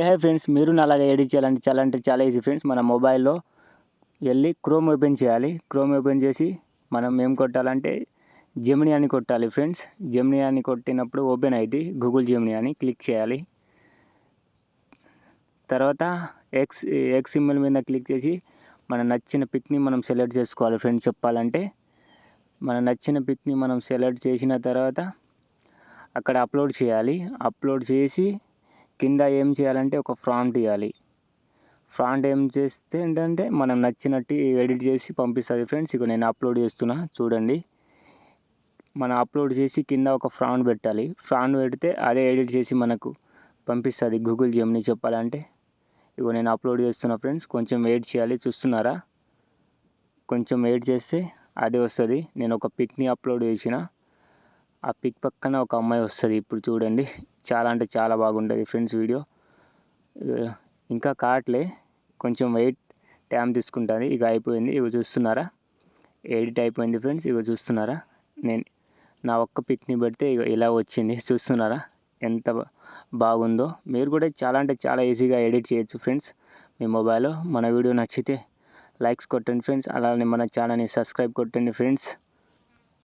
Hi friends, మీరు అలాగే edit చేయాలంటే చాలా ఈజీ ఫ్రెండ్స్. మన మొబైల్లో వెళ్ళి క్రోమ్ ఓపెన్ చేయాలి. క్రోమ్ ఓపెన్ చేసి మనం ఏం కొట్టాలంటే జెమినీ అని కొట్టాలి ఫ్రెండ్స్. జెమినీ అని కొట్టినప్పుడు ఓపెన్ అయింది. గూగుల్ జెమినీ అని క్లిక్ చేయాలి. తర్వాత ఎక్స్ సింబల్ మీద క్లిక్ చేసి మన నచ్చిన పిక్ని మనం సెలెక్ట్ చేసుకోవాలి ఫ్రెండ్స్. చెప్పాలంటే మన నచ్చిన పిక్ని మనం సెలెక్ట్ చేసిన తర్వాత అక్కడ అప్లోడ్ చేయాలి. అప్లోడ్ చేసి కింద ఏం చేయాలంటే ఒక ఫ్రాంట్ ఇవ్వాలి. ఫ్రాంట్ ఏం చేస్తే ఏంటంటే మనం నచ్చినట్టు ఎడిట్ చేసి పంపిస్తుంది ఫ్రెండ్స్. ఇక నేను అప్లోడ్ చేస్తున్నా చూడండి. మనం అప్లోడ్ చేసి కింద ఒక ఫ్రాంట్ పెట్టాలి. ఫ్రాంట్ పెడితే అదే ఎడిట్ చేసి మనకు పంపిస్తుంది గూగుల్ జెమినీ. చెప్పాలంటే ఇగో నేను అప్లోడ్ చేస్తున్నా ఫ్రెండ్స్. కొంచెం వెయిట్ చేయాలి, చూస్తున్నారా? కొంచెం వెయిట్ చేస్తే అదే వస్తుంది. నేను ఒక పిక్ని అప్లోడ్ చేసిన, ఆ పిక్ పక్కన ఒక అమ్మాయి వస్తుంది. ఇప్పుడు చూడండి, చాలా అంటే చాలా బాగుంటుంది ఫ్రెండ్స్ వీడియో. ఇంకా కావట్లే, కొంచెం వెయిట్ టైం తీసుకుంటుంది. ఇక అయిపోయింది. ఇక చూస్తున్నారా, ఎడిట్ అయిపోయింది ఫ్రెండ్స్. ఇక చూస్తున్నారా, నేను నా ఒక్క పిక్ని పెడితే ఇక ఇలా వచ్చింది. చూస్తున్నారా ఎంత బాగుందో? మీరు కూడా చాలా అంటే చాలా ఈజీగా ఎడిట్ చేయొచ్చు ఫ్రెండ్స్ మీ మొబైల్లో. మన వీడియో నచ్చితే లైక్స్ కొట్టండి ఫ్రెండ్స్. అలానే మన ఛానల్ని సబ్స్క్రైబ్ కొట్టండి ఫ్రెండ్స్.